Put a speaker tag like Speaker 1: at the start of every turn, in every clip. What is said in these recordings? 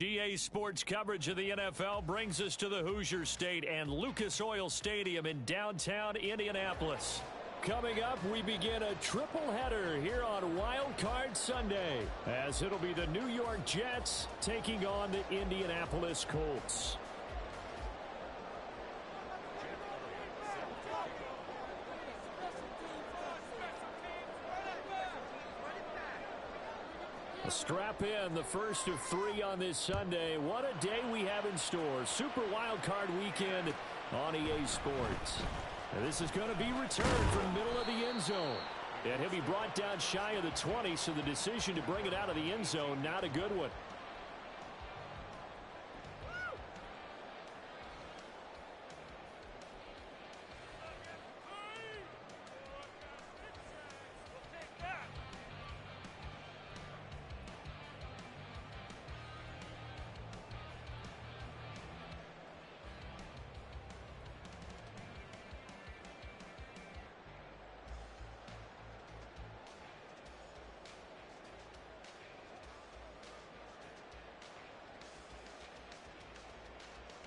Speaker 1: EA Sports coverage of the NFL brings us to the Hoosier State and Lucas Oil Stadium in downtown Indianapolis. Coming up, we begin a triple header here on Wild Card Sunday, as it'll be the New York Jets taking on the Indianapolis Colts. Strap in, the first of 3 on this Sunday. What a day we have in store. Super Wild Card Weekend on EA Sports. And this is going to be returned from middle of the end zone. And he'll be brought down shy of the 20, so the decision to bring it out of the end zone, not a good one.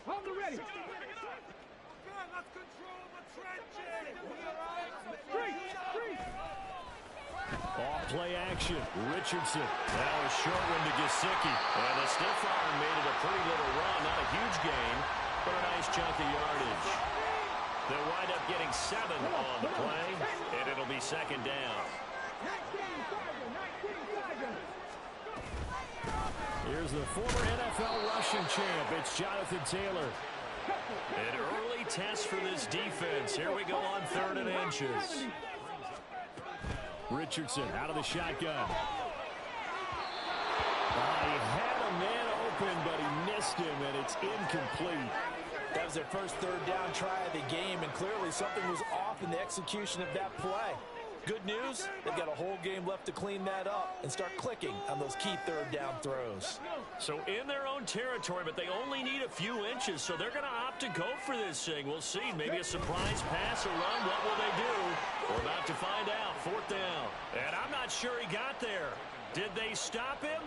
Speaker 2: Hold the ready.
Speaker 3: Okay, let's control the trenches.
Speaker 2: Freeze.
Speaker 1: Off play action. Richardson. Now a short one to Gesicki. And the stiff arm made it a pretty little run. Not a huge gain, but a nice chunk of yardage. They'll wind up getting 7 on the play, and it'll be second down. Here's the former NFL rushing champ. It's Jonathan Taylor. An early test for this defense. Here we go on 3rd and inches. Richardson out of the shotgun. He had a man open, but he missed him, and it's incomplete.
Speaker 4: That was their first 3rd down try of the game, and clearly something was off in the execution of that play. Good news, they've got a whole game left to clean that up and start clicking on those key 3rd down throws.
Speaker 1: So in their own territory, but they only need a few inches, so they're going to opt to go for this thing. We'll see. Maybe a surprise pass or run. What will they do? We're about to find out. 4th down. And I'm not sure he got there. Did they stop him?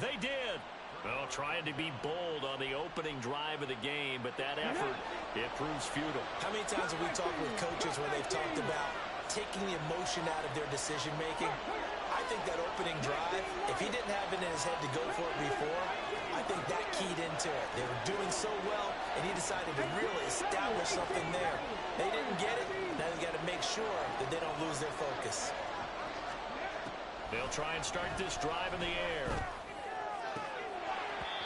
Speaker 1: They did. Well, trying to be bold on the opening drive of the game, but that effort, it proves futile.
Speaker 4: How many times have we talked with coaches where they've talked about taking the emotion out of their decision-making? I think that opening drive, if he didn't have it in his head to go for it before, I think that keyed into it. They were doing so well, and he decided to really establish something there. They didn't get it. Now they've got to make sure that they don't lose their focus.
Speaker 1: They'll try and start this drive in the air.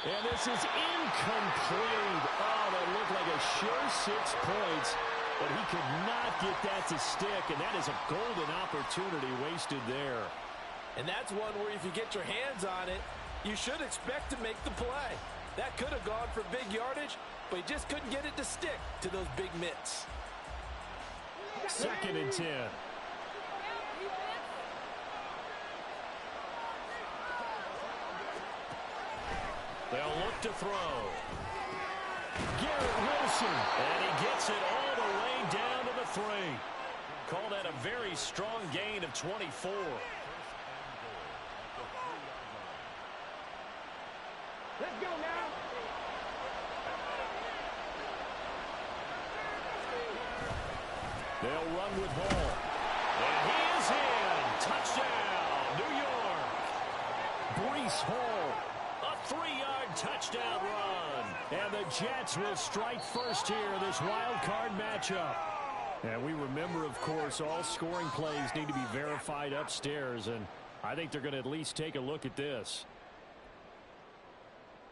Speaker 1: And this is incomplete. Oh, that looked like a sure 6 points. But he could not get that to stick, and that is a golden opportunity wasted there.
Speaker 4: And that's one where if you get your hands on it, you should expect to make the play. That could have gone for big yardage, but he just couldn't get it to stick to those big mitts.
Speaker 1: 2nd and 10. They'll look to throw. Garrett Wilson, and he gets it all the way down to the 3. Call that a very strong gain of 24.
Speaker 2: Let's go now.
Speaker 1: They'll run with Hall. And he is in. Touchdown, New York. Breece Hall, a 3-yard touchdown run. And the Jets will strike first here in this wild card matchup. And we remember, of course, all scoring plays need to be verified upstairs, and I think they're going to at least take a look at this.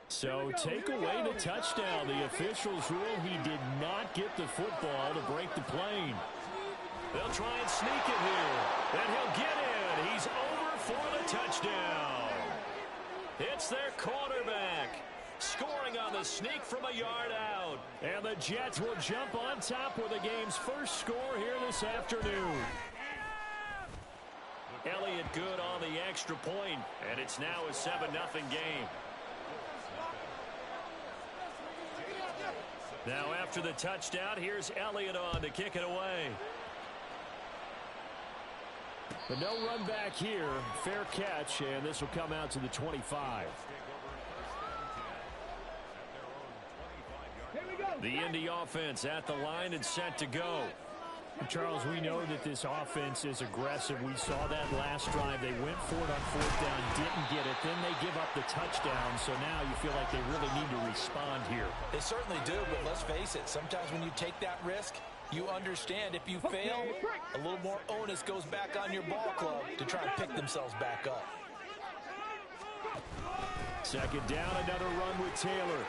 Speaker 1: So take away the touchdown. The officials rule he did not get the football to break the plane. They'll try and sneak it here, and he'll get in. He's over for the touchdown. It's their quarterback, scoring on the sneak from a yard out. And the Jets will jump on top with the game's first score here this afternoon. Elliott good on the extra point, and it's now a 7-0 game. Now after the touchdown, here's Elliott on to kick it away. But no run back here. Fair catch, and this will come out to the 25. The Indy offense at the line and set to go.
Speaker 5: Charles, we know that this offense is aggressive. We saw that last drive. They went for it on fourth down, didn't get it. Then they give up the touchdown. So now you feel like they really need to respond here.
Speaker 4: They certainly do, but let's face it. Sometimes when you take that risk, you understand if you fail, a little more onus goes back on your ball club to try and pick themselves back up.
Speaker 1: Second down, another run with Taylor.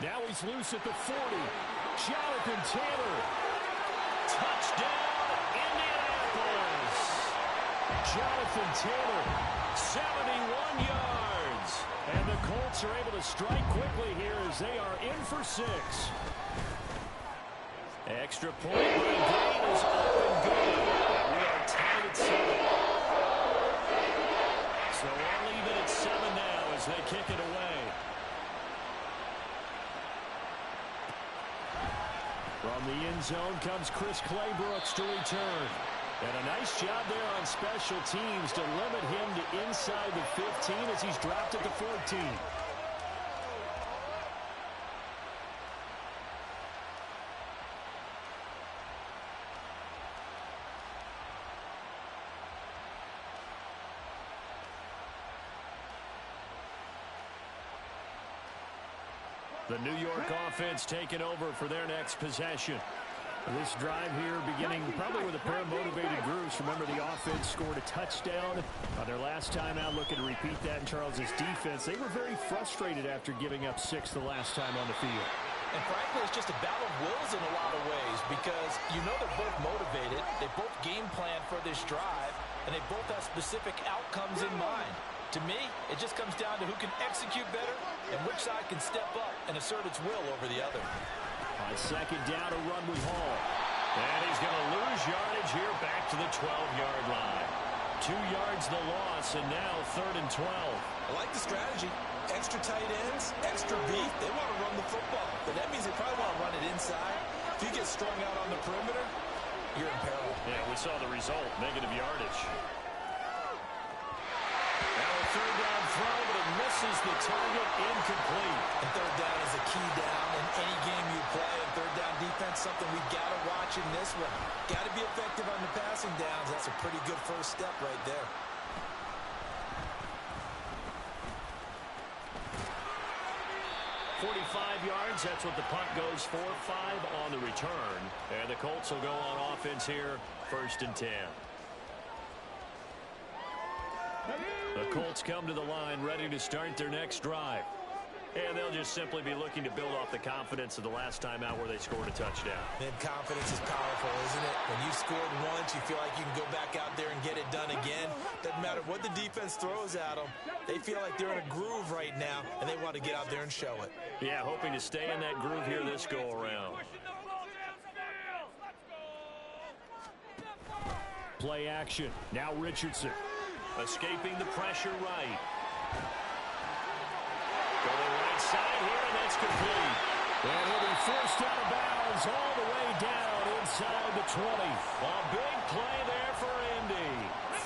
Speaker 1: Now he's loose at the 40. Jonathan Taylor. Touchdown, Indianapolis. Jonathan Taylor, 71 yards. And the Colts are able to strike quickly here as they are in for 6. Extra point by Dane is up and good. We are tied at 7. So all even at 7 now as they kick it away. From the end zone comes Chris Claybrooks to return. And a nice job there on special teams to limit him to inside the 15 as he's dropped at the 14. The New York offense taking over for their next possession. This drive here beginning probably with a pair of motivated groups. Remember, the offense scored a touchdown on their last time out. Looking to repeat that in Charles's defense. They were very frustrated after giving up 6 the last time on the field.
Speaker 4: And frankly, it's just a battle of wills in a lot of ways because you know they're both motivated. They both game plan for this drive, and they both have specific outcomes in mind. To me, it just comes down to who can execute better and which side can step up and assert its will over the other.
Speaker 1: On second down, a run with Hall. And he's going to lose yardage here back to the 12-yard line. 2 yards the loss, and now 3rd and 12.
Speaker 4: I like the strategy. Extra tight ends, extra beef. They want to run the football, but that means they probably want to run it inside. If you get strung out on the perimeter, you're in peril.
Speaker 1: Yeah, we saw the result, negative yardage. Now a third down throw, but it misses the target, incomplete.
Speaker 4: And third down is a key down in any game you play. And third down defense, something we got to watch in this one. Got to be effective on the passing downs. That's a pretty good first step right there.
Speaker 1: Yards, that's what the punt goes for. 5 on the return. And the Colts will go on offense here, 1st and 10. The Colts come to the line ready to start their next drive. And they'll just simply be looking to build off the confidence of the last time out where they scored a touchdown.
Speaker 4: And confidence is powerful, isn't it? When you scored once, you feel like you can go back out there and get it done again. Doesn't matter what the defense throws at them. They feel like they're in a groove right now, and they want to get out there and show it.
Speaker 1: Yeah, hoping to stay in that groove here this go-around. Play action. Now Richardson. Escaping the pressure right. Going right side here, and that's complete. And he'll be forced out of bounds all the way down inside the 20. A big play there for Indy.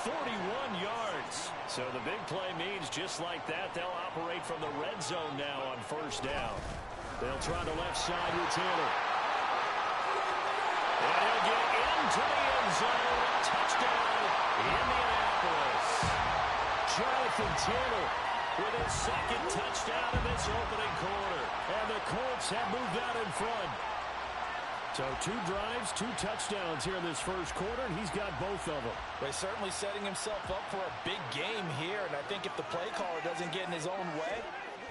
Speaker 1: 41 yards. So the big play means just like that, they'll operate from the red zone now on 1st down. They'll try the left side with Taylor. And he'll get into the end zone. Touchdown, Indianapolis. Jonathan Taylor with his 2nd touchdown in this opening quarter. And the Colts have moved out in front. So 2 drives, 2 touchdowns here in this 1st quarter, and he's got both of them.
Speaker 4: He's certainly setting himself up for a big game here, and I think if the play caller doesn't get in his own way,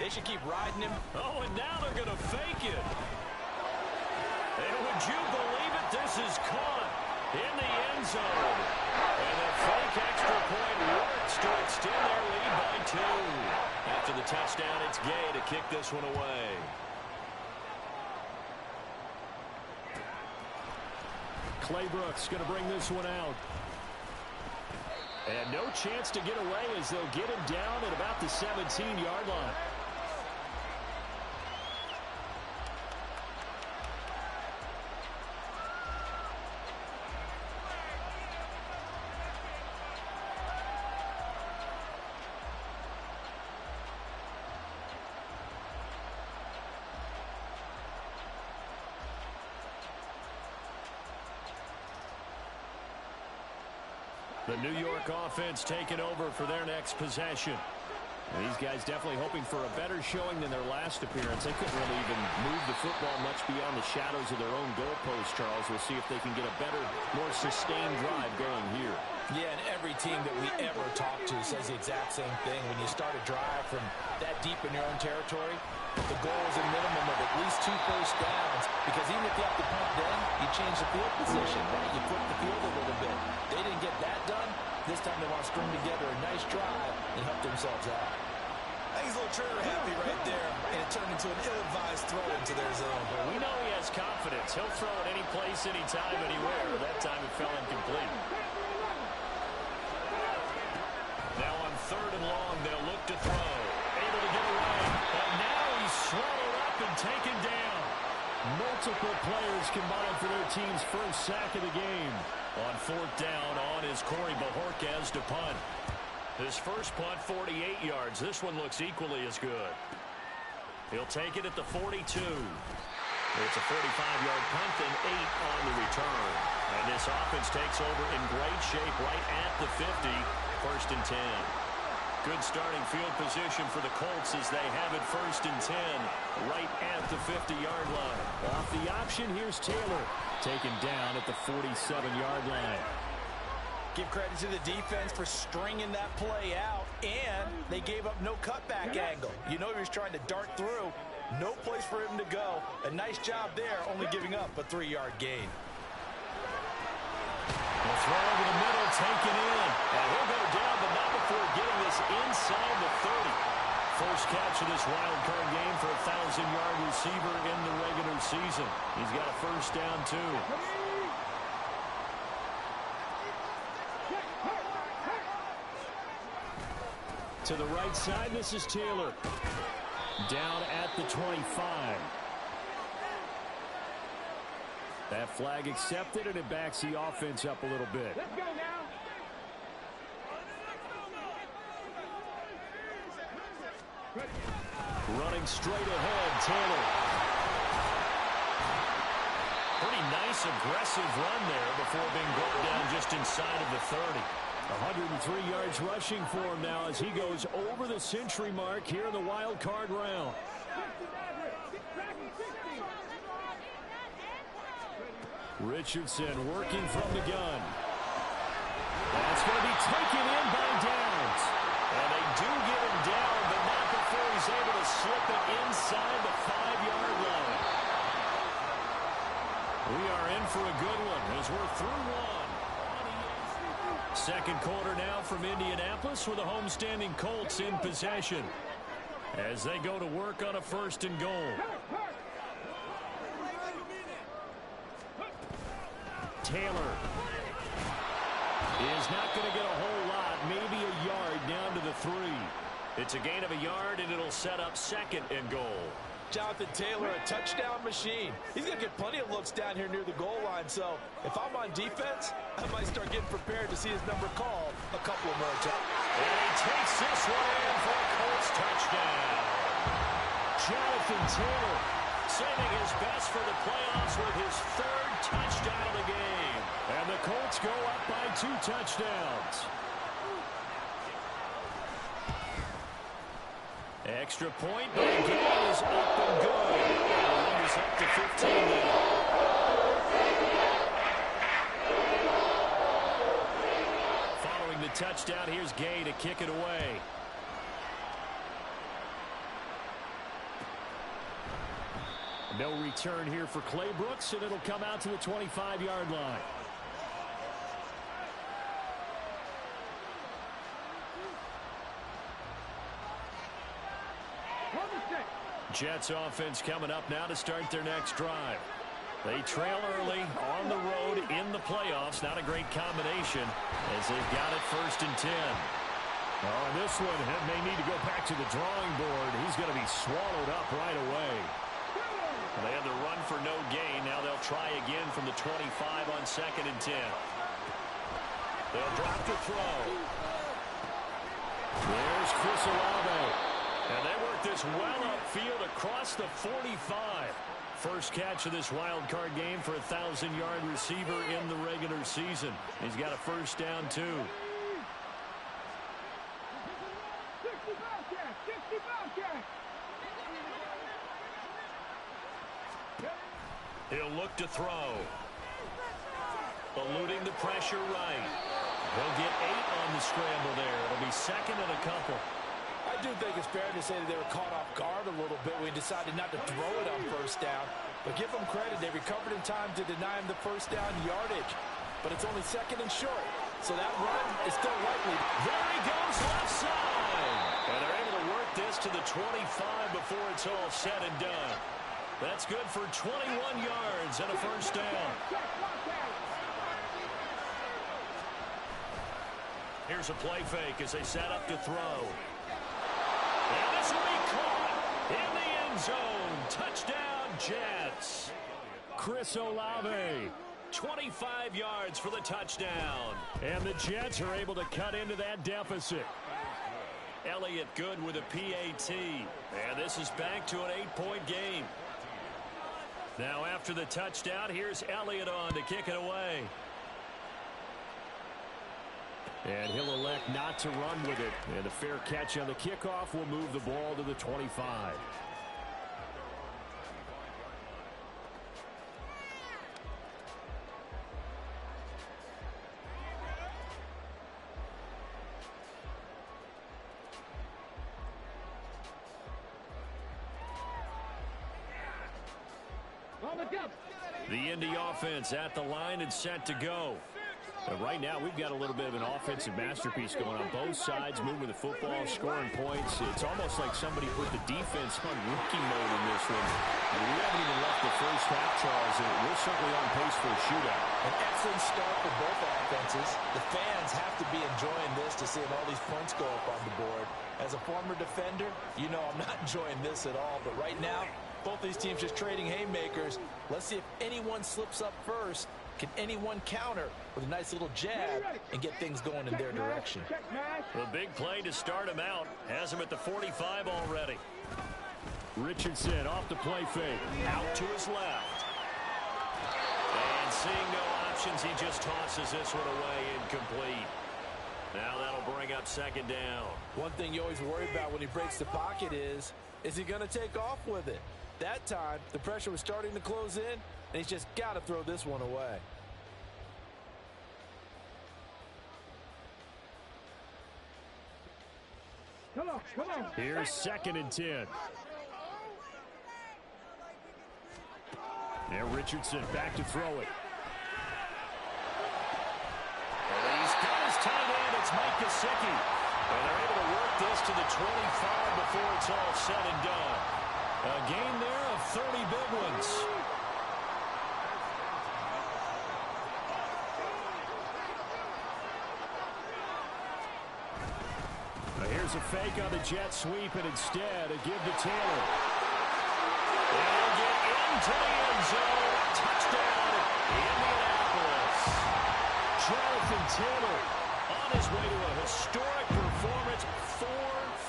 Speaker 4: they should keep riding him.
Speaker 1: Oh, and now they're going to fake it. And would you believe it? This is caught in the end zone. And the fake extra point works to extend their lead by 2. After the touchdown, it's Gay to kick this one away. Claybrooks going to bring this one out. And no chance to get away as they'll get him down at about the 17-yard line. The New York offense taking over for their next possession.
Speaker 5: And these guys definitely hoping for a better showing than their last appearance. They couldn't really even move the football much beyond the shadows of their own goalpost, Charles. We'll see if they can get a better, more sustained drive going here.
Speaker 4: Yeah, and every team that we ever talk to says the exact same thing. When you start a drive from that deep in your own territory, the goal is a minimum of at least 2 first downs, because even if you have to punt then, you change the field position, right? You flip the field a little bit. They didn't get that done. This time they want to string together a nice drive and help themselves out. I think he's a little trigger happy right there, and it turned into an ill-advised throw into their zone.
Speaker 1: Well, we know he has confidence. He'll throw it any place, anytime, anywhere. That time it fell incomplete. Now on 3rd and long, they'll look to throw. Able to get away. But now he's swallowed up and taken down.
Speaker 5: Multiple players combined for their team's first sack of the game.
Speaker 1: On 4th down, on is Corey Bojorquez to punt. His first punt, 48 yards. This one looks equally as good. He'll take it at the 42. It's a 45-yard punt and 8 on the return. And this offense takes over in great shape right at the 50. 1st and 10. Good starting field position for the Colts as they have it 1st and 10 right at the 50-yard line.
Speaker 5: Off the option, here's Taylor. Taken down at the 47-yard line.
Speaker 4: Give credit to the defense for stringing that play out, and they gave up no cutback angle. You know he was trying to dart through. No place for him to go. A nice job there, only giving up a 3-yard gain.
Speaker 1: The throw over the middle, taken in. And he'll go down, but not before getting this inside the 30. First catch of this wild card game for a 1,000-yard receiver in the regular season. He's got a first down, too.
Speaker 5: To the right side, this is Taylor. Down at the 25. That flag accepted, and it backs the offense up a little bit.
Speaker 2: Let's go now.
Speaker 5: Running straight ahead, Taylor.
Speaker 1: Pretty nice, aggressive run there before being brought down just inside of the 30.
Speaker 5: 103 yards rushing for him now as he goes over the century mark here in the wild card round. Richardson working from the gun. That's going to be taken in by Downs.
Speaker 1: And they do get him down, but not before he's able to slip it inside the 5-yard line. We are in for a good one as we're through one.
Speaker 5: Second quarter now from Indianapolis with the homestanding Colts in possession as they go to work on a 1st and goal. Taylor is not going to get a whole lot, maybe a yard down to the 3.
Speaker 1: It's a gain of a yard, and it'll set up 2nd and goal.
Speaker 4: Jonathan Taylor, a touchdown machine. He's going to get plenty of looks down here near the goal line, so if I'm on defense, I might start getting prepared to see his number called a couple of more times.
Speaker 1: And he takes this one in for a Colts touchdown.
Speaker 5: Jonathan Taylor
Speaker 1: saving his best for the playoffs with his 3rd touchdown of the game.
Speaker 5: And the Colts go up by 2 touchdowns. Extra point, but the game is up and good. And the run is up to 15 now. Following the touchdown, here's Gay to kick it away. No return here for Clay Brooks, and it'll come out to the 25-yard line. Jets offense coming up now to start their next drive. They trail early on the road in the playoffs. Not a great combination as they've got it 1st and 10. Oh, this one may need to go back to the drawing board. He's going to be swallowed up right away.
Speaker 1: They had the run for no gain. Now they'll try again from the 25 on 2nd and 10. They'll drop the throw.
Speaker 5: There's Chris Olave.
Speaker 1: And they work this well upfield across the 45. First catch of this wild card game for a 1,000-yard receiver in the regular season. He's got a first down, too.
Speaker 2: 65 catch, 65 catch.
Speaker 1: He'll look to throw. Eluding the pressure right. He'll get 8 on the scramble there. It'll be second and a couple.
Speaker 4: I do think it's fair to say that they were caught off guard a little bit when he decided not to throw it on first down. But give them credit. They recovered in time to deny him the first down yardage. But it's only second and short. So that run is still likely.
Speaker 1: There he goes left side. And they're able to work this to the 25 before it's all said and done. That's good for 21 yards and a first down. Here's a play fake as they set up to throw. And this will be caught in the end zone. Touchdown, Jets. Chris Olave, 25 yards for the touchdown. And the Jets are able to cut into that deficit. Elliott good with a PAT. And this is back to an 8-point game. Now after the touchdown, here's Elliott on to kick it away. And he'll elect not to run with it. And a fair catch on the kickoff will move the ball to the 25. The Indy offense at the line and set to go. But right now, we've got a little bit of an offensive masterpiece going on. Both sides moving the football, scoring points. It's almost like somebody put the defense on rookie mode in this one. And we haven't even left the first half, Charles, and we're certainly on pace for a shootout.
Speaker 4: An excellent start for both offenses. The fans have to be enjoying this to see all these points go up on the board. As a former defender, you know I'm not enjoying this at all. But right now, both these teams just trading haymakers. Let's see if anyone slips up first. Can anyone counter with a nice little jab and get things going in their direction?
Speaker 1: The big play to start him out. Has him at the 45 already. Richardson off the play fake. Out to his left. And seeing no options, he just tosses this one away incomplete. Now that'll bring up second down.
Speaker 4: One thing you always worry about when he breaks the pocket is he going to take off with it? That time, the pressure was starting to close in, and he's just got to throw this one away.
Speaker 2: Come on, come on.
Speaker 1: Here's second and 10. Now Richardson back to throw it. And he's got his tight end. It's Mike Gesicki. And they're able to work this to the 25 before it's all said and done. A gain there of 30 big ones. Here's a fake on the jet sweep, and instead a give to Taylor. And he'll get into the end zone. Touchdown, Indianapolis. Jonathan Taylor on his way to a historic performance. 4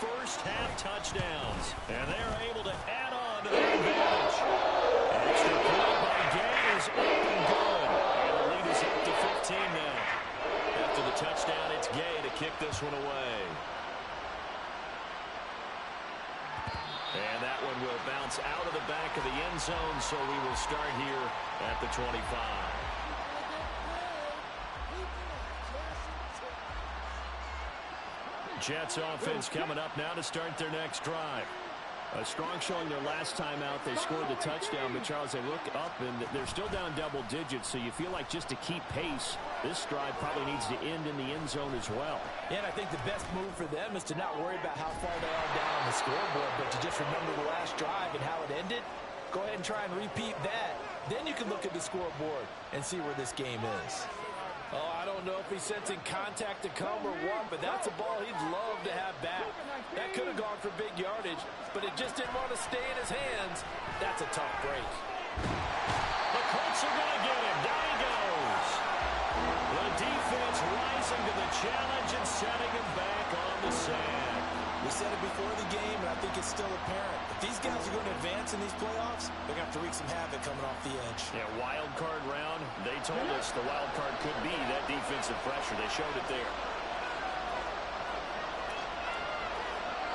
Speaker 1: first-half touchdowns. And they're able to add on to their advantage. An extra point by Gay is up and good. And the lead is up to 15 now. After the touchdown, it's Gay to kick this one away. And that one will bounce out of the back of the end zone, so we will start here at the 25. Jets offense coming up now to start their next drive. A strong showing their last time out. They scored the touchdown, but Charles, they look up and they're still down double digits, so you feel like just to keep pace, this drive probably needs to end in the end zone as well.
Speaker 4: Yeah, and I think the best move for them is to not worry about how far they are down on the scoreboard, but to just remember the last drive and how it ended. Go ahead and try and repeat that. Then you can look at the scoreboard and see where this game is. Oh, I don't know if he's sensing contact to come or what, but that's a ball he'd love to have back. That could have gone for big yardage, but it just didn't want to stay in his hands. That's a tough break.
Speaker 1: The Colts are going to get him. Down he goes. The defense rising to the challenge and setting him back on the sand.
Speaker 4: We said it before the game, and I think it's still apparent. If these guys are going to advance points in these playoffs, they're going to have to wreak some havoc coming off the edge.
Speaker 1: Yeah, wild card round. They told us the wild card could be that defensive pressure. They showed it there.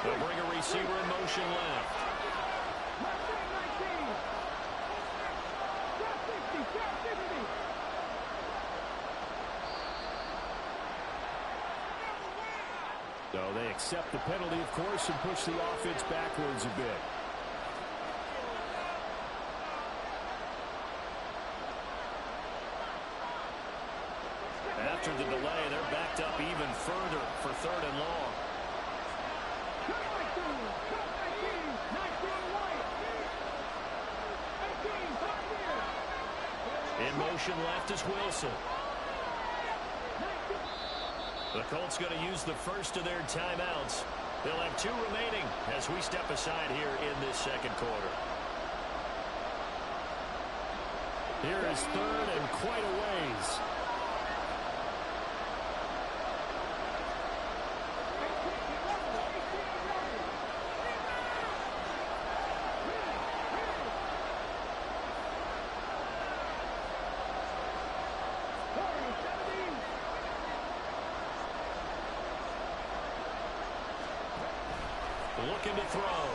Speaker 1: They'll bring a receiver in motion left. So they accept the penalty, of course, and push the offense backwards a bit. After the delay, they're backed up even further for 3rd and long. In motion left is Wilson. The Colts going to use the first of their timeouts. They'll have 2 remaining as we step aside here in this second quarter. Here is 3rd and quite a ways. Looking to throw.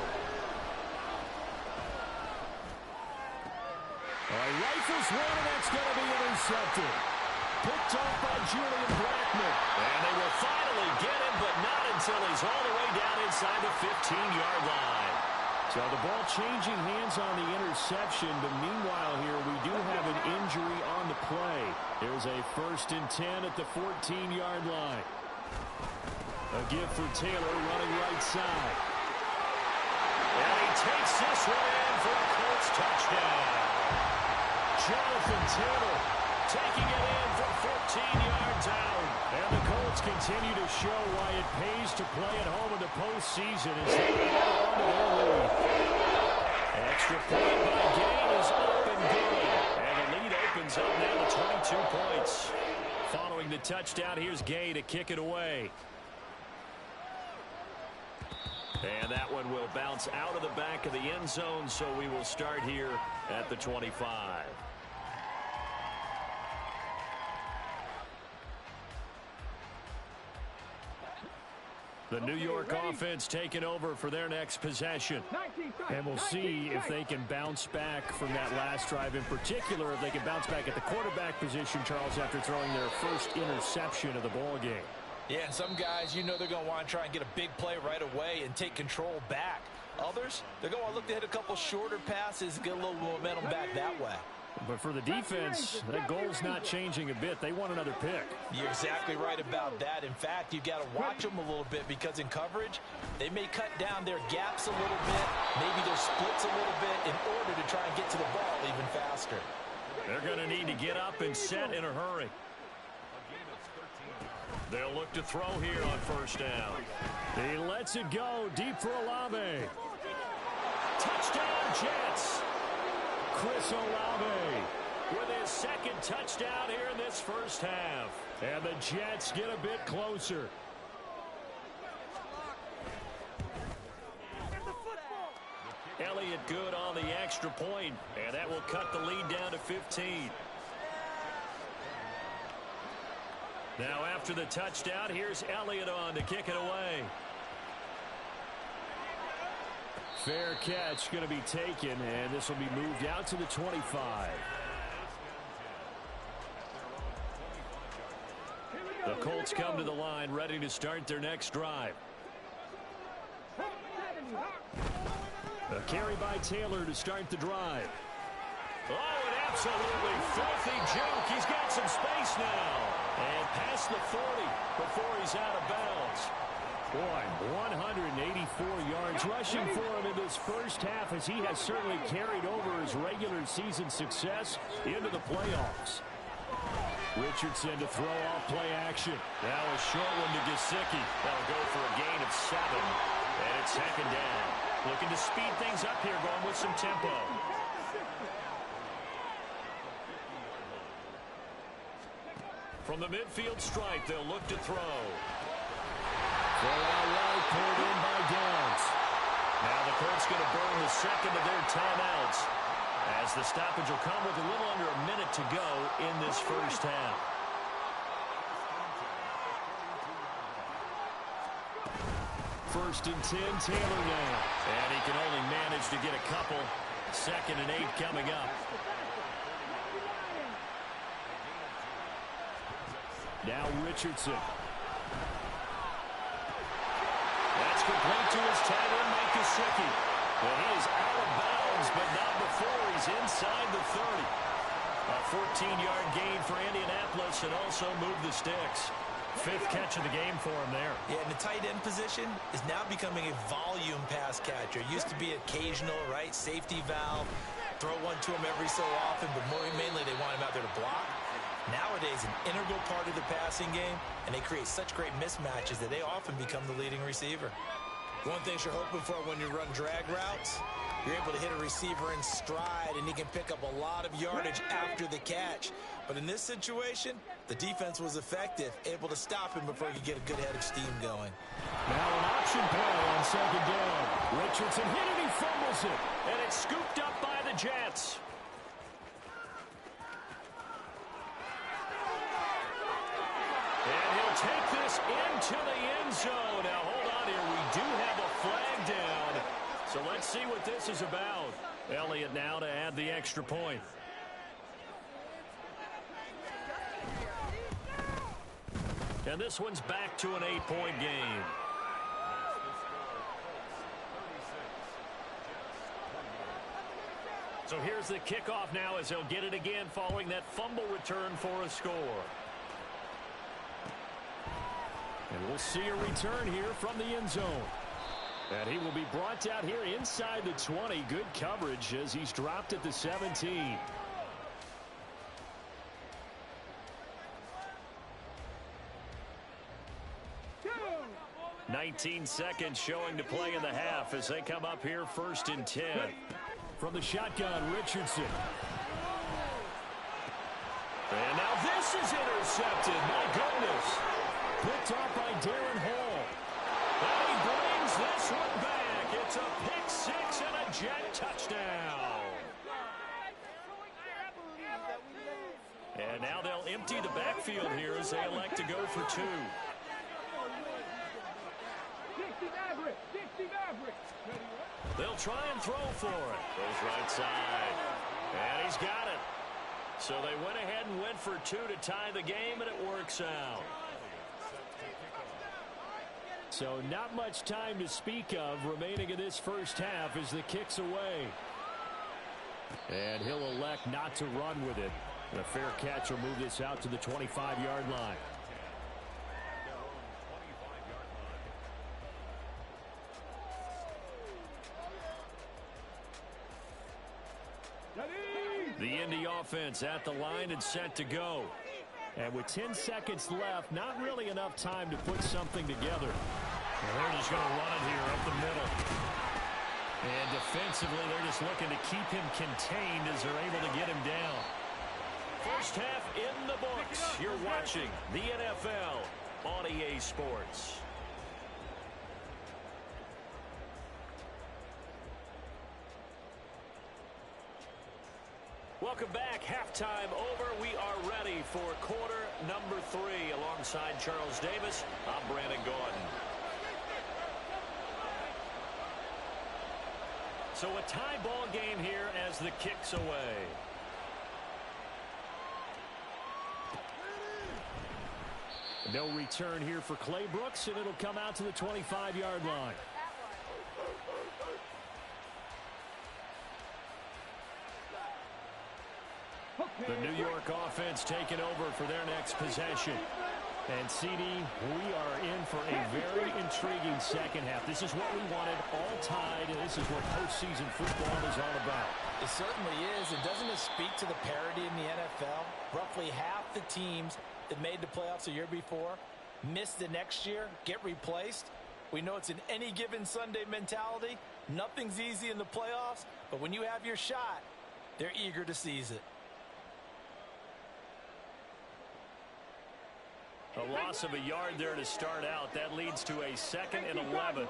Speaker 1: Rifles one, and that's going to be intercepted. Picked off by Julian Blackmon. And they will finally get him, but not until he's all the way down inside the 15-yard line. So the ball changing hands on the interception, but meanwhile here we do have an injury on the play. There's a 1st and 10 at the 14-yard line. A give for Taylor running right side. And he takes this one in for a Colts touchdown. Jonathan Taylor taking it in from 14 yards out. And the Colts continue to show why it pays to play at home in the postseason as they hold on to their lead. Extra point by Gay is up and good. And the lead opens up now to 22 points. Following the touchdown, here's Gay to kick it away. And that one will bounce out of the back of the end zone, so we will start here at the 25. The New York offense taking over for their next possession. And we'll see if they can bounce back from that last drive. In particular, if they can bounce back at the quarterback position, Charles, after throwing their first interception of the ball game.
Speaker 4: Yeah, and some guys, you know they're going to want to try and get a big play right away and take control back. Others, they're going to look to hit a couple shorter passes, get a little momentum back that way.
Speaker 5: But for the defense, that goal's not changing a bit. They want another pick.
Speaker 4: You're exactly right about that. In fact, you've got to watch them a little bit because in coverage, they may cut down their gaps a little bit, maybe their splits a little bit in order to try and get to the ball even faster.
Speaker 1: They're going to need to get up and set in a hurry. They'll look to throw here on 1st down.
Speaker 5: He lets it go deep for Olave.
Speaker 1: Touchdown, Jets. Chris Olave with his 2nd touchdown here in this first half.
Speaker 5: And the Jets get a bit closer.
Speaker 1: Elliott good on the extra point, and that will cut the lead down to 15. Now after the touchdown, here's Elliott on to kick it away.
Speaker 5: Fair catch going to be taken, and this will be moved out to the 25.
Speaker 1: The Colts come to the line ready to start their next drive.
Speaker 5: A carry by Taylor to start the drive.
Speaker 1: Oh, an absolutely filthy juke. He's got some space now. And past the 40 before he's out of bounds.
Speaker 5: Boy, 184 yards rushing for him in this first half, as he has certainly carried over his regular season success into the playoffs. Richardson to throw off play action.
Speaker 1: Now a short one to Gesicki. That'll go for a gain of 7. And it's 2nd down. Looking to speed things up here, going with some tempo. From the midfield stripe, they'll look to throw.
Speaker 5: Throw out right, pulled in by Downs.
Speaker 1: Now the Colts that's going to burn the second of their timeouts, as the stoppage will come with a little under a minute to go in this first half. First and 10, Taylor now. And he can only manage to get a couple. 2nd and 8 coming up. Now Richardson. That's complete to his tight end, Mike Gesicki. And he is out of bounds, but not before he's inside the 30. A 14-yard gain for Indianapolis and also move the sticks. 5th catch of the game for him there.
Speaker 4: Yeah, and the tight end position is now becoming a volume pass catcher. Used to be occasional, right? Safety valve. Throw one to him every so often, but mainly they want him out there to block. Nowadays, an integral part of the passing game, and they create such great mismatches that they often become the leading receiver. One thing you're hoping for when you run drag routes, you're able to hit a receiver in stride, and he can pick up a lot of yardage after the catch. But in this situation, the defense was effective, able to stop him before he could get a good head of steam going.
Speaker 1: Now an option play on 2nd down. Richardson hit it, he fumbles it, and it's scooped up by the Jets. And he'll take this into the end zone. Now hold on here, we do have a flag down. So let's see what this is about. Elliott now to add the extra point. And this one's back to an 8-point game. So here's the kickoff now as they'll get it again following that fumble return for a score. And we'll see a return here from the end zone. And he will be brought out here inside the 20. Good coverage as he's dropped at the 17. 19 seconds showing to play in the half as they come up here 1st and 10. From the shotgun, Richardson. And now this is intercepted. My goodness. Picked off by Darren Hall. And he brings this one back. It's a pick 6 and a Jet touchdown. And now they'll empty the backfield here as they elect to go for 2. They'll try and throw for it. Goes right side. And he's got it. So they went ahead and went for 2 to tie the game, and it works out. So not much time to speak of remaining in this first half as the kick's away. And he'll elect not to run with it. And a fair catch will move this out to the 25-yard line. The Indy offense at the line and set to go. And with 10 seconds left, not really enough time to put something together. And they're just going to run it here up the middle. And defensively, they're just looking to keep him contained as they're able to get him down. First half in the books. You're watching the NFL on EA Sports. Welcome back. Halftime over. We are ready for quarter number 3. Alongside Charles Davis, I'm Brandon Gordon. So a tie ball game here as the kick's away. No return here for Clay Brooks, and it'll come out to the 25-yard line. The New York offense taking over for their next possession. And, CD, we are in for a very intriguing second half. This is what we wanted, all tied, and this is what postseason football is all about.
Speaker 4: It certainly is. And doesn't it speak to the parity in the NFL? Roughly half the teams that made the playoffs a year before miss the next year, get replaced. We know it's an any given Sunday mentality. Nothing's easy in the playoffs, but when you have your shot, they're eager to seize it.
Speaker 1: A loss of a yard there to start out. That leads to a 2nd and 11.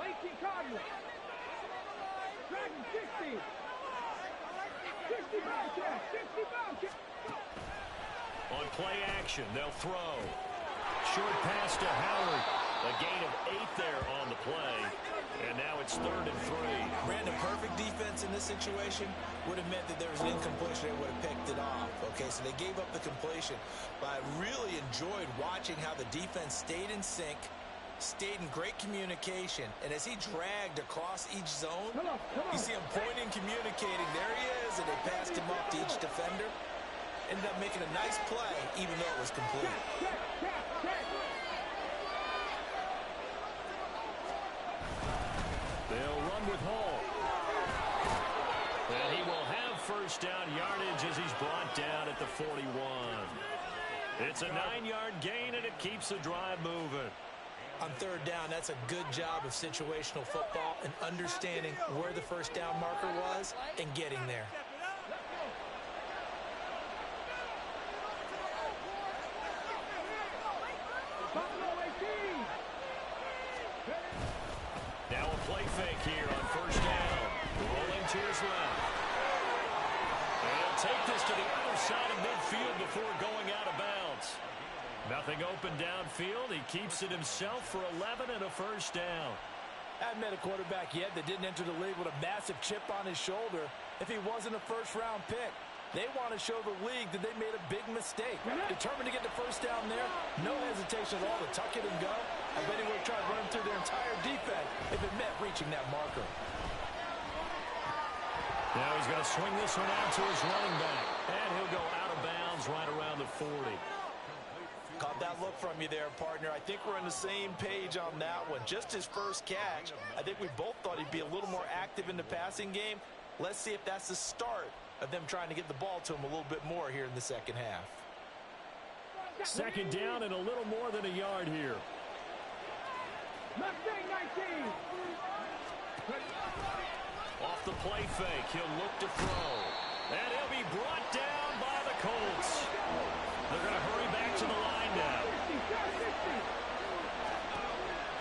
Speaker 2: Dragon 60. 60 Bobcat. 60 Bobcat.
Speaker 1: On play action, they'll throw. Short pass to Howard. A gain of 8 there on the play. And now it's 3rd and 3.
Speaker 4: Brandon, perfect defense in this situation would have meant that there was an incompletion. They would have picked it off. Okay, so they gave up the completion. But I really enjoyed watching how the defense stayed in sync, stayed in great communication. And as he dragged across each zone, you see him pointing, communicating. There he is, and they passed him off to each defender. Ended up making a nice play, even though it was complete.
Speaker 1: They'll run with Hall. And he will have first down yardage as he's brought down at the 41. It's a 9-yard gain, and it keeps the drive moving.
Speaker 4: On 3rd down, that's a good job of situational football and understanding where the first down marker was and getting there.
Speaker 1: Now a play fake here on first down. Rolling to his left. And he'll take this to the other side of midfield before going out of bounds. Nothing open downfield. He keeps it himself for 11 and a first down.
Speaker 4: I haven't met a quarterback yet that didn't enter the league with a massive chip on his shoulder if he wasn't a first-round pick. They want to show the league that they made a big mistake. Determined to get the first down there, no hesitation at all to tuck it and go. I bet he would have tried running through their entire defense if it meant reaching that marker.
Speaker 1: Now he's going to swing this one out to his running back. And he'll go out of bounds right around the 40.
Speaker 4: Caught that look from you there, partner. I think we're on the same page on that one. Just his first catch. I think we both thought he'd be a little more active in the passing game. Let's see if that's the start of them trying to get the ball to him a little bit more here in the second half.
Speaker 1: 2nd down and a little more than a yard here.
Speaker 2: Mustang 19.
Speaker 1: Off the play fake, he'll look to throw. And he'll be brought down by the Colts. They're going to hurry back to the line now.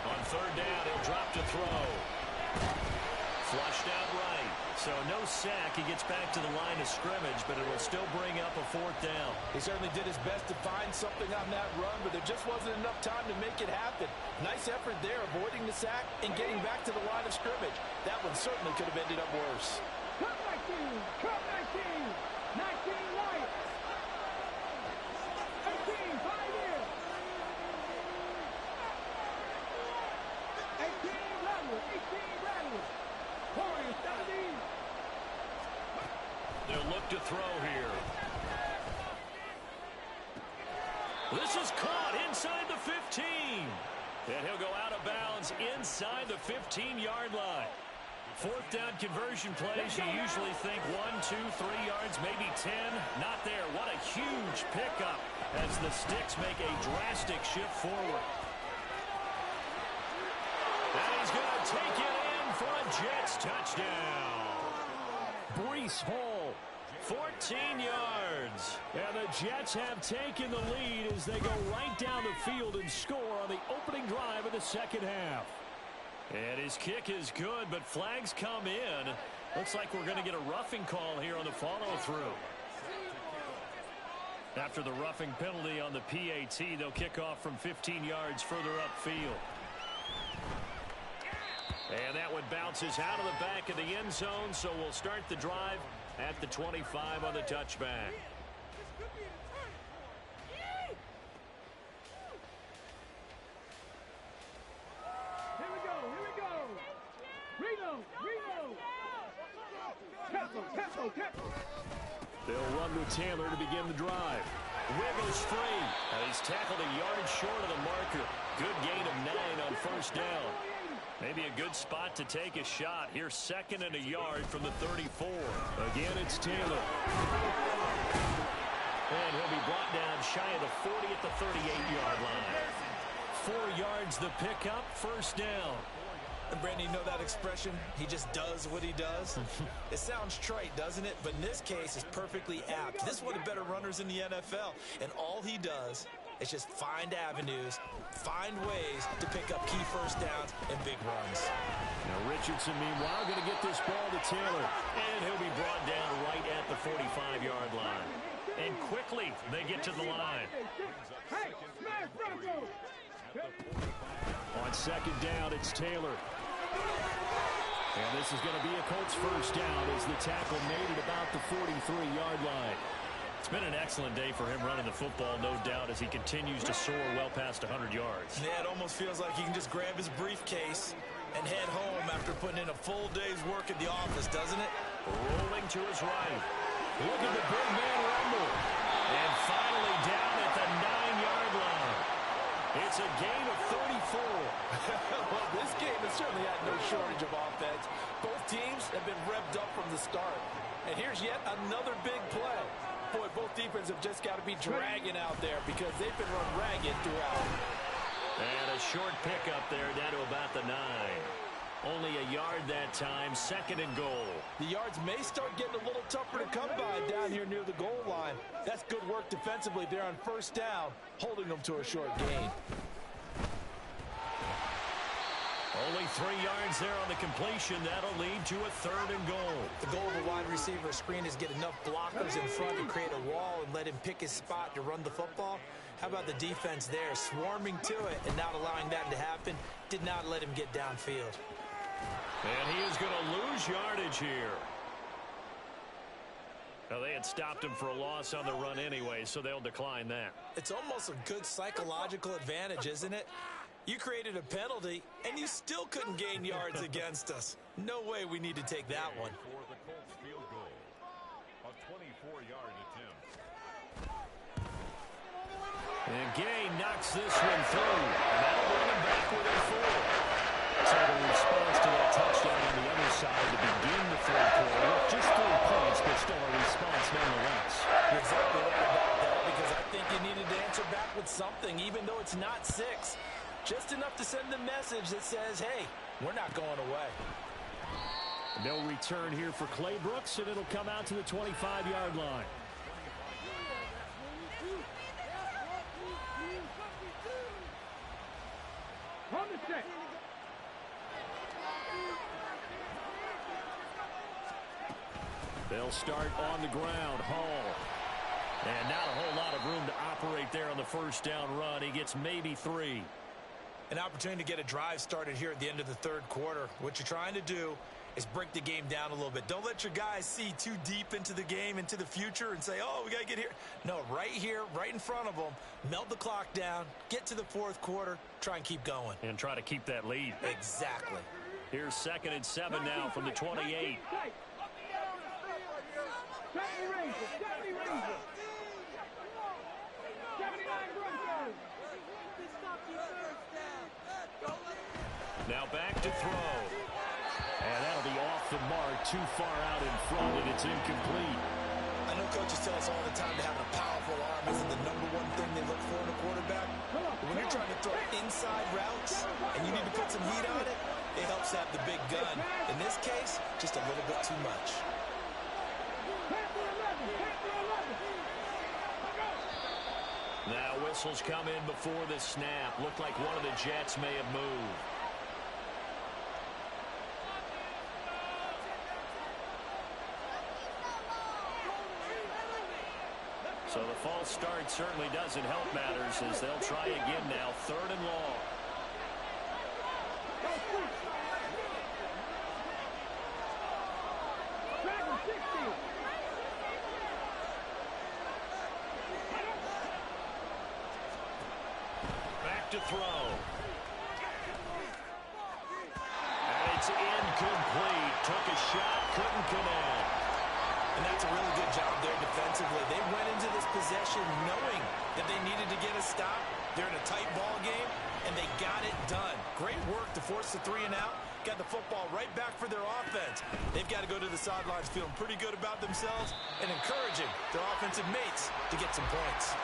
Speaker 1: On 3rd down, he'll drop to throw. Flushed out right. So no sack. He gets back to the line of scrimmage, but it'll still bring up a 4th down.
Speaker 4: He certainly did his best to find something on that run, but there just wasn't enough time to make it happen. Nice effort there, avoiding the sack and getting back to the line of scrimmage. That one certainly could have ended up worse.
Speaker 2: Cut 19. Cut 19. 19 right. 18, 5 in. 18 level. 18 level. 17.
Speaker 1: They'll look to throw here. This is caught inside the 15. And he'll go out of bounds inside the 15-yard line. 4th down conversion plays, you usually think 1, 2, 3 yards, maybe 10. Not there. What a huge pickup as the Sticks make a drastic shift forward. And he's going to take it in for a Jets touchdown. Breece Hall, 14 yards. And the Jets have taken the lead as they go right down the field and score on the opening drive of the second half. And his kick is good, but flags come in. Looks like we're going to get a roughing call here on the follow-through. After the roughing penalty on the PAT, they'll kick off from 15 yards further upfield. And that one bounces out of the back of the end zone, so we'll start the drive at the 25 on the touchback. They'll run with Taylor to begin the drive. Wiggles free. And he's tackled a yard short of the marker. Good gain of 9 on first down. Maybe a good spot to take a shot. Here's 2nd and a yard from the 34. Again, it's Taylor. And he'll be brought down shy of the 40 at the 38-yard line. 4 yards the pickup, first down.
Speaker 4: And Brandon, you know that expression? He just does what he does. It sounds trite, doesn't it? But in this case, it's perfectly apt. This is one of the better runners in the NFL. And all he does It's just find avenues, find ways to pick up key first downs and big runs.
Speaker 5: Now Richardson, meanwhile, going to get this ball to Taylor.
Speaker 1: And he'll be brought down right at the 45-yard line. And quickly, they get to the line.
Speaker 2: Hey, smash Bronco!
Speaker 5: On second down, it's Taylor. And this is going to be a Colts first down as the tackle made it about the 43-yard line.
Speaker 1: It's been an excellent day for him running the football, no doubt, as he continues to soar well past 100 yards.
Speaker 4: Yeah, it almost feels like he can just grab his briefcase and head home after putting in a full day's work at the office, doesn't it?
Speaker 1: Rolling to his right. Look at the big man rumble. And finally down at the 9-yard line. It's a gain of 34.
Speaker 6: Well, this game has certainly had no shortage of offense. Both teams have been revved up from the start. And here's yet another big play. Boy, both defenses have just got to be dragging out there because they've been run ragged throughout.
Speaker 1: And a short pickup there down to about the 9. Only a yard that time, second and goal.
Speaker 6: The yards may start getting a little tougher to come by down here near the goal line. That's good work defensively there on first down, holding them to a short gain.
Speaker 1: Only 3 yards there on the completion. That'll lead to a third and goal.
Speaker 4: The goal of a wide receiver screen is get enough blockers in front to create a wall and let him pick his spot to run the football. How about the defense there, swarming to it and not allowing that to happen? Did not let him get downfield.
Speaker 1: And he is going to lose yardage here. Now, they had stopped him for a loss on the run anyway, so they'll decline that.
Speaker 4: It's almost a good psychological advantage, isn't it? You created a penalty, and you still couldn't gain yards against us. No way we need to take that one.
Speaker 7: For the Colts field goal, a 24-yard attempt.
Speaker 1: And Gay knocks this one through. And that'll bring him back within 4. So the response to that touchdown on the other side to begin the third quarter. Just 3 points, but still a response nonetheless.
Speaker 4: You're exactly right about that, because I think you needed to answer back with something, even though it's not 6. Just enough to send the message that says, hey, we're not going away.
Speaker 5: No return here for Clay Brooks, and it'll come out to the 25-yard line.
Speaker 2: On the set.
Speaker 5: They'll start on the ground. Hall.
Speaker 1: And not a whole lot of room to operate there on the first down run. He gets maybe 3.
Speaker 4: An opportunity to get a drive started here at the end of the third quarter. What you're trying to do is break the game down a little bit. Don't let your guys see too deep into the game, into the future, and say, oh, we got to get here. No, right here, right in front of them, melt the clock down, get to the fourth quarter, try and keep going.
Speaker 1: And try to keep that lead.
Speaker 4: Exactly.
Speaker 1: Here's 2nd and 7 now from the 28. Now back to throw. And that'll be off the mark, too far out in front, and it's incomplete.
Speaker 4: I know coaches tell us all the time that having a powerful arm isn't the #1 thing they look for in a quarterback. But when you're trying to throw inside routes and you need to put some heat on it, it helps have the big gun. In this case, just a little bit too much.
Speaker 1: Now whistles come in before the snap. Looked like one of the Jets may have moved. So the false start certainly doesn't help matters as they'll try again now. 3rd and long. Back to throw. And it's incomplete. Took a shot, couldn't connect.
Speaker 4: And that's a really good job there defensively. They went into this possession knowing that they needed to get a stop. They're in a tight ball game, and they got it done. Great work to force the 3 and out. Got the football right back for their offense. They've got to go to the sidelines feeling pretty good about themselves and encouraging their offensive mates to get some points.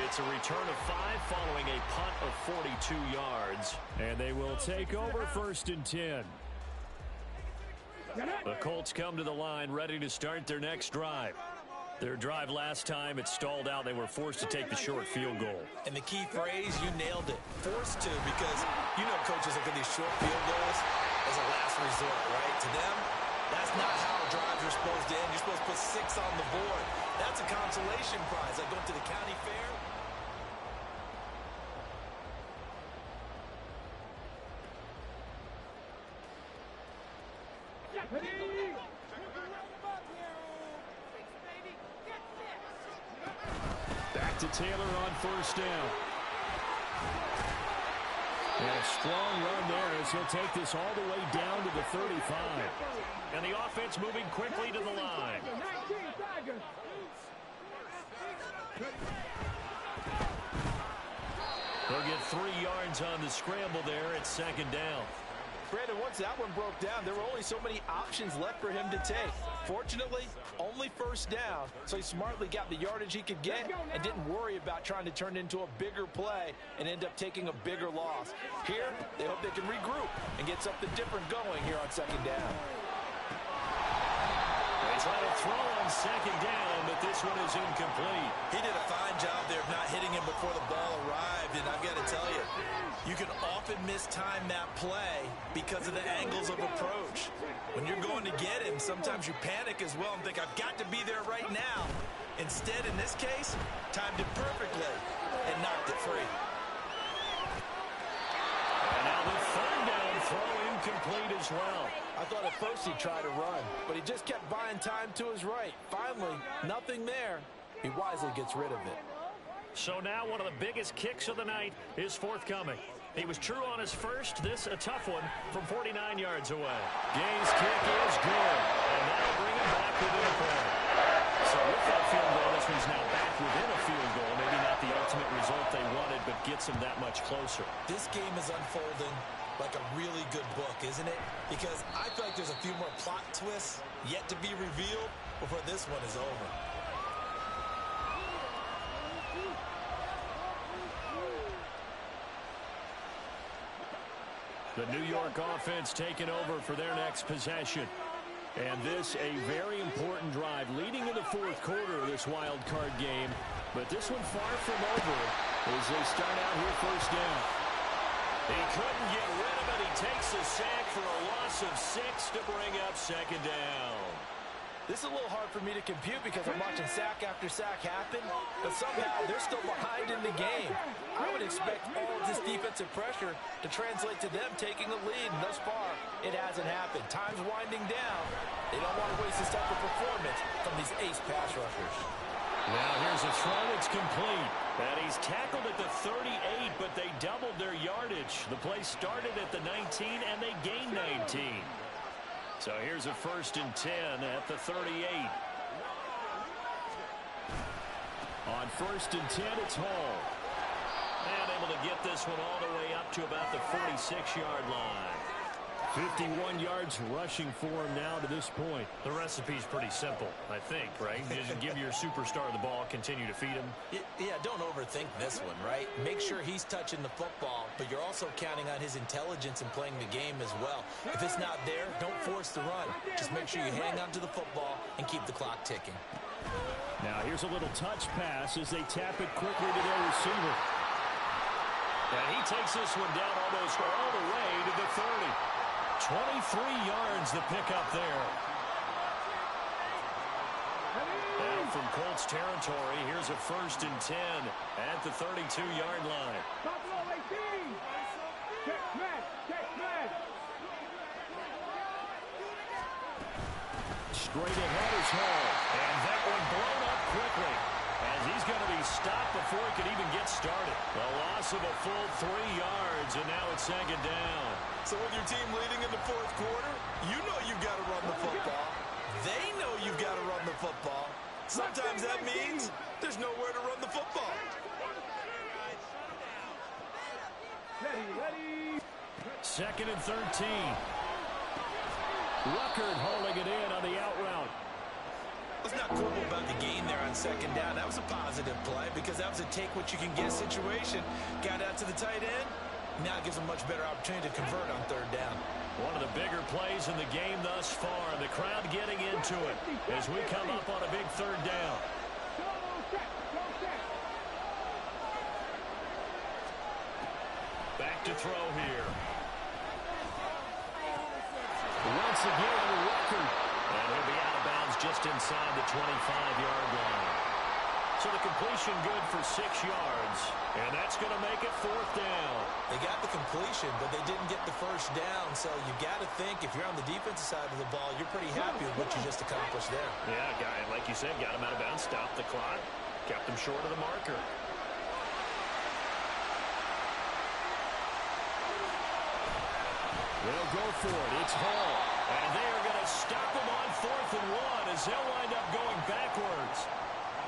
Speaker 1: It's a return of 5 following a punt of 42 yards.
Speaker 5: And they will take over 1st and 10.
Speaker 1: The Colts come to the line ready to start their next drive.
Speaker 5: Their drive last time, it stalled out. They were forced to take the short field goal.
Speaker 4: And the key phrase, you nailed it. Forced to, because you know coaches look at these short field goals as a last resort, right? To them, that's not how drives are supposed to end. You're supposed to put 6 on the board. That's a consolation prize, like going to the county fair.
Speaker 5: Back to Taylor on first down. And a strong run there as he'll take this all the way down to the 35. And the offense moving quickly to the line. They'll get 3 yards on the scramble there at second down.
Speaker 6: Brandon, once that one broke down, there were only so many options left for him to take. Fortunately, only first down, so he smartly got the yardage he could get and didn't worry about trying to turn it into a bigger play and end up taking a bigger loss. Here, they hope they can regroup and get something different going here on second down.
Speaker 5: They try to throw on second down, but this one is incomplete.
Speaker 4: He did a fine job there of not hitting him before the ball arrived, and I've got to tell you, you can often mistime that play because of the angles of approach. When you're going to get him, sometimes you panic as well and think, I've got to be there right now. Instead, in this case, timed it perfectly and knocked it free.
Speaker 5: And now the third down throw incomplete as well.
Speaker 6: I thought at first he'd try to run, but he just kept buying time to his right. Finally, nothing there. He wisely gets rid of it.
Speaker 5: So now one of the biggest kicks of the night is forthcoming. He was true on his first. This a tough one from 49 yards away. Gay's kick is good, and that'll bring him back within a point. So with that field goal, this one's now back within a field goal. Maybe not the ultimate result they wanted, but gets them that much closer.
Speaker 4: This game is unfolding like a really good book, isn't it? Because I feel like there's a few more plot twists yet to be revealed before this one is over.
Speaker 5: The New York offense taking over for their next possession. And this a very important drive leading in the fourth quarter of this wild card game. But this one far from over as they start out here first down. He couldn't get rid of it. He takes the sack for a loss of 6 to bring up second down.
Speaker 6: This is a little hard for me to compute because I'm watching sack after sack happen, but somehow they're still behind in the game. I would expect all of this defensive pressure to translate to them taking a lead, and thus far, it hasn't happened. Time's winding down. They don't want to waste this type of performance from these ace pass rushers.
Speaker 5: Now here's a throw. It's complete. And he's tackled at the 38, but they doubled their yardage. The play started at the 19, and they gained 19. So here's a 1st and 10 at the 38. On 1st and 10, it's Hall. And able to get this one all the way up to about the 46-yard line. 51 yards rushing for him now to this point. The recipe's pretty simple, I think, right? Just give your superstar the ball, continue to feed him.
Speaker 4: Yeah, don't overthink this one, right? Make sure he's touching the football, but you're also counting on his intelligence in playing the game as well. If it's not there, don't force the run. Just make sure you hang on to the football and keep the clock ticking.
Speaker 5: Now here's a little touch pass as they tap it quickly to their receiver. And he takes this one down almost all the way to the 30. 23 yards the pickup there. And from Colts territory, here's a 1st and 10 at the 32-yard line.
Speaker 2: Buffalo 18. Check smash. Check smash.
Speaker 5: Straight ahead is Hall. And that one blown up quickly as he's going to be stopped before he can even get started. A loss of a full 3 yards, and now it's second down.
Speaker 4: So with your team leading in the fourth quarter, you know you've got to run the football. They know you've got to run the football. Sometimes that means there's nowhere to run the football.
Speaker 2: Ready.
Speaker 5: 2nd and 13. Ruckert holding it in on the out route.
Speaker 4: Let's not quibble about the gain there on second down. That was a positive play because that was a take-what-you-can-get situation. Got out to the tight end. Now it gives them a much better opportunity to convert on third down.
Speaker 5: One of the bigger plays in the game thus far. The crowd getting into it as we come up on a big third down.
Speaker 1: to throw here. Once again, a record. And he'll be out of bounds just inside the 25-yard line. So the completion good for 6 yards. And that's going to make it 4th down.
Speaker 4: They got the completion, but they didn't get the first down. So you got to think if you're on the defensive side of the ball, you're pretty happy with what you just accomplished there.
Speaker 1: Yeah, guy, like you said, got him out of bounds, stopped the clock, kept him short of the marker. They'll go for it. It's Hall. And they are going to stop him on 4th and 1 as they'll wind up going backwards.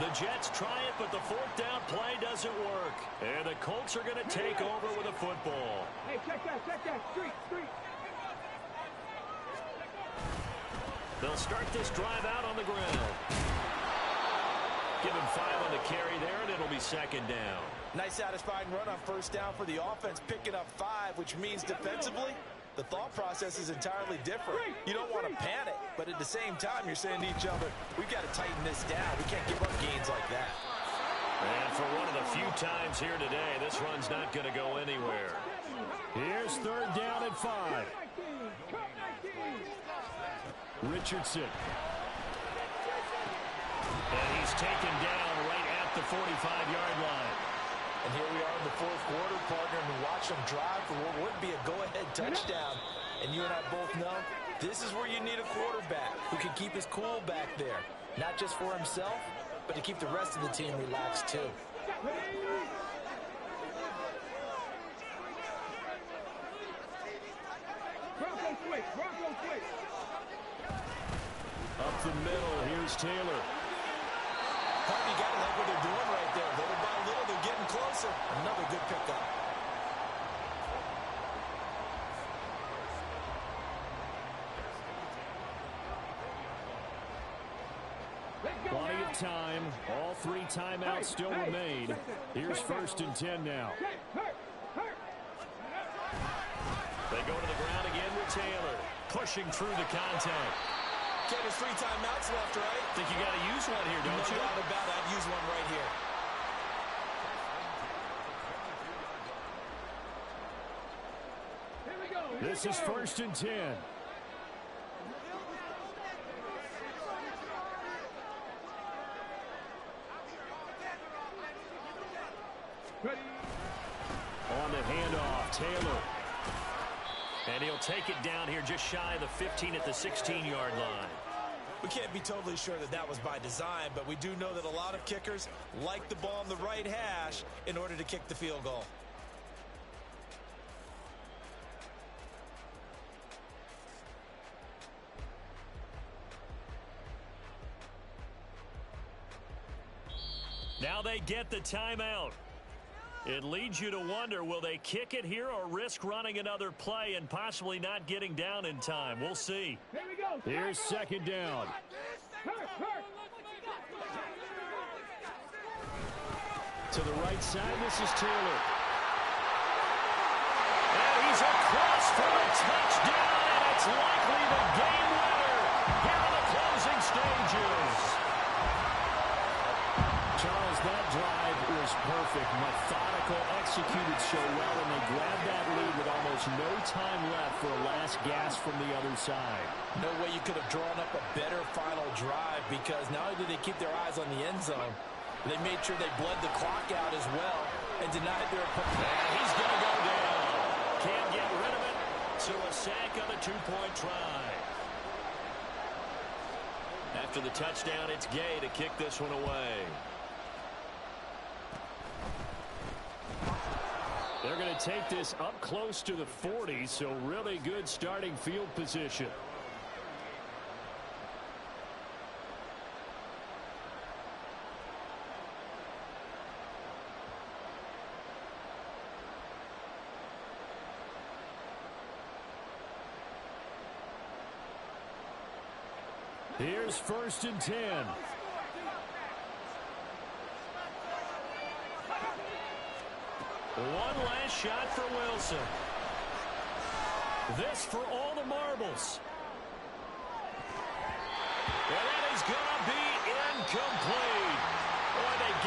Speaker 1: The Jets try it, but the 4th down play doesn't work. And the Colts are going to take over with a football.
Speaker 2: Hey, check that. Street.
Speaker 1: They'll start this drive out on the ground. Give him 5 on the carry there, and it'll be 2nd down.
Speaker 6: Nice satisfying run on 1st down for the offense, picking up 5, which means defensively, the thought process is entirely different. You don't want to panic, but at the same time, you're saying to each other, we've got to tighten this down. We can't give up gains like that.
Speaker 1: And for one of the few times here today, this run's not going to go anywhere. Here's 3rd down and 5. Richardson. And he's taken down right at the 45-yard line.
Speaker 6: And here we are in the 4th quarter, partner, and watch them drive for what would be a go-ahead touchdown. And you and I both know this is where you need a quarterback who can keep his cool back there. Not just for himself, but to keep the rest of the team relaxed too.
Speaker 2: Bronco switch.
Speaker 1: Up the middle, here's Taylor.
Speaker 4: Harvey got to like what they're doing right there. Little by little, they're getting closer. Another good pickup.
Speaker 1: Plenty of time. All 3 timeouts still remain. Here's 1st and 10 now. They go to the ground again with Taylor. Pushing through the contact.
Speaker 4: Okay, there's 3 timeouts left, right?
Speaker 1: Think you got to use one here, don't you?
Speaker 4: No doubt about it. I'd use one right here.
Speaker 1: This is 1st and 10. On the handoff, Taylor. And he'll take it down here just shy of the 15 at the 16-yard line.
Speaker 4: We can't be totally sure that that was by design, but we do know that a lot of kickers like the ball on the right hash in order to kick the field goal.
Speaker 1: Now they get the timeout. It leads you to wonder, will they kick it here or risk running another play and possibly not getting down in time? We'll see.
Speaker 2: Here we go.
Speaker 1: Here's 2nd down. To the right side, this is Taylor. And he's across for a touchdown, and it's likely the game winner here in the closing stages. Charles, that drive was perfect. Methodical, executed so well, and they grabbed that lead with almost no time left for a last gasp from the other side.
Speaker 6: No way you could have drawn up a better final drive, because not only did they keep their eyes on the end zone, they made sure they bled the clock out as well and denied their opponent.
Speaker 1: And he's going to go down. Can't get rid of it. So a sack on a 2-point try. After the touchdown, it's Gay to kick this one away. They're going to take this up close to the 40, so really good starting field position. Here's 1st and 10. One last shot for Wilson. This for all the marbles. And that is going to be incomplete.